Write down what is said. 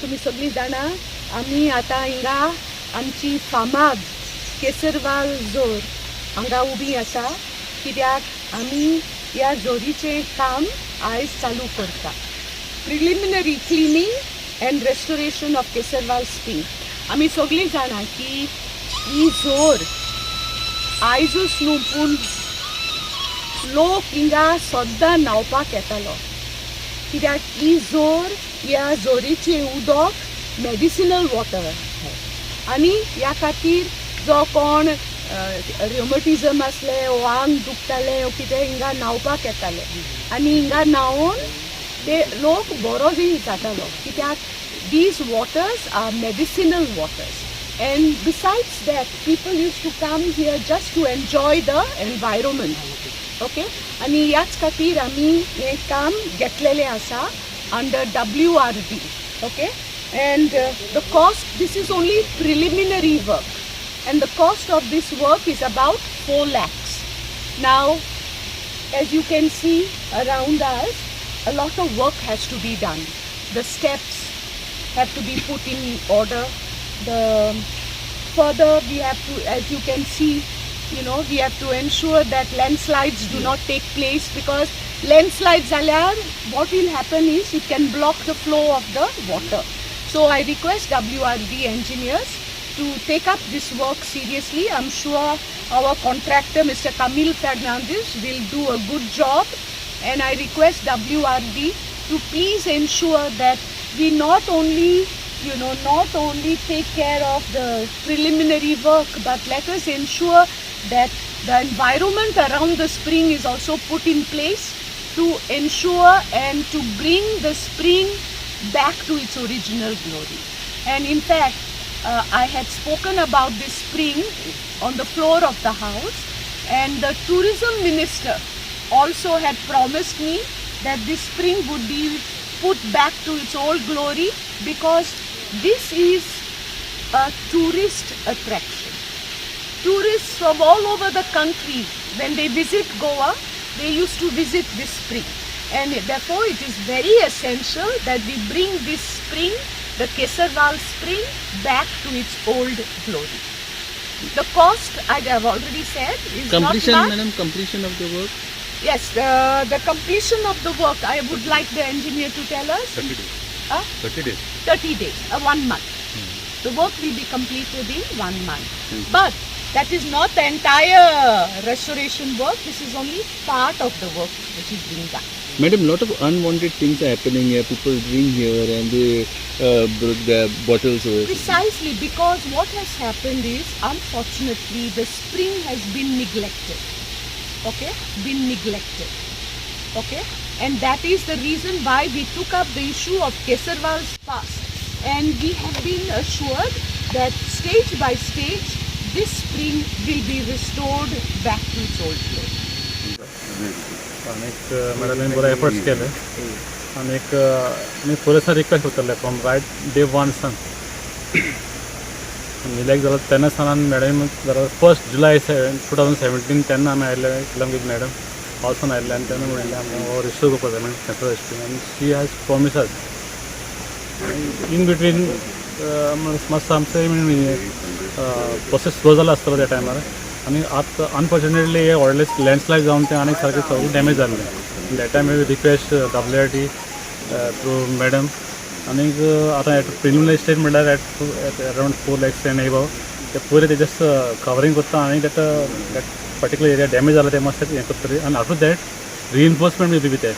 तुमी सगळीं जाणां आमी आतां हिंगा आमची फामाद केसरवाल जोर हांगा उबी आसा, कित्याक आमी ह्या जोरीचें काम आयज चालू करता. Preliminary cleaning and restoration of Kesarwal spring. आमी सगळीं जाणां की ही जोर आयजूच न्हू पूण लोक हिंगा सद्दां न्हांवपाक येतालो, कित्याक ही जोर ह्या जोरीचें उदक मेडिसिनल वॉटर आनी ह्या खातीर जो कोण रिमोटिजम आसले वो आंग दुखताले वो कितें हिंगा न्हांवपाक येताले आनी हिंगा न्हांवून ते लोक बरो जातालो, कित्याक these waters are medicinal waters. And besides that, people used to come here just to enjoy the environment. Okay? आणि ह्याच खातीर आमी हें काम घेतलेलें आसा under WRD. Okay? And the cost, this is only preliminary work. And the cost of this work is about 4 lakhs. Now, as you can see around us, a lot of work has to be done. The steps have to be put in order. Further we have to, as you can see, we have to ensure that landslides do not take place, because landslides zalyar, what will happen is it can block the flow of the water. So I request WRD engineers to take up this work seriously. I'm sure our contractor, Mr. Camille Fernandez, will do a good job, and I request WRD to please ensure that we not only take care of the preliminary work, but let us ensure that the environment around the spring is also put in place to ensure and to bring the spring back to its original glory. And in fact, I had spoken about this spring on the floor of the house, and the tourism minister also had promised me that this spring would be put back to its old glory, because this is a tourist attraction. Tourists from all over the country, when they visit Goa, they used to visit this spring, and therefore it is very essential that we bring this spring, the Kesarwal spring, back to its old glory. The cost, I have already said, is completion, not much. Madam, completion of the work? Yes, the completion of the work, I would like the engineer to tell us. 30 days. 30 days. 30 days, 1 month. The work will be completed in 1 month. But that is not the entire restoration work. This is only part of the work which is being done. Madam, lot of unwanted things are happening here. People drink here and they broke their bottles over. Precisely, because what has happened is, unfortunately, the spring has been neglected. Okay? Been neglected. Okay? And that is the reason why we took up the issue of Kesarwal's past. And we have been assured that stage by stage, this spring will be restored back to its old glory. अनेक मॅडमने बरं efforts केले आणि मी थोडेसा request करतले from right day one सन मिलाक जाल्यार तेन्ना सावन madam जाल्यार 1 जुलय 2017 तेन्ना आमी आयिल्ले along with मॅडम पावसान आयिल्ले आनी तेन्ना म्हणलें आमी हो रिस्टोर करपाक जाय म्हणून केसरवाल स्प्रिंग, आनी she has promise us in between मातसो आमचो प्रोसेस स्लो जाला आसतलो त्या टायमार, आणि आतां अनफॉर्च्युनेटली हे व्हडले लँडस्लायड जावन ते आनी सारकें सगळें डॅमेज जाल्लें. That time we request WRD through madam, आनीक आतां एट प्रिलिमिनरी स्टेज म्हणल्यार at around 4 lakhs and above ते पयलीं ते जस्ट कवरींग करता, आनी दॅट पर्टिक्युलर एरिया डॅमेज जाला ते मातशें हें करतली, आनी after that reinforcement will be there.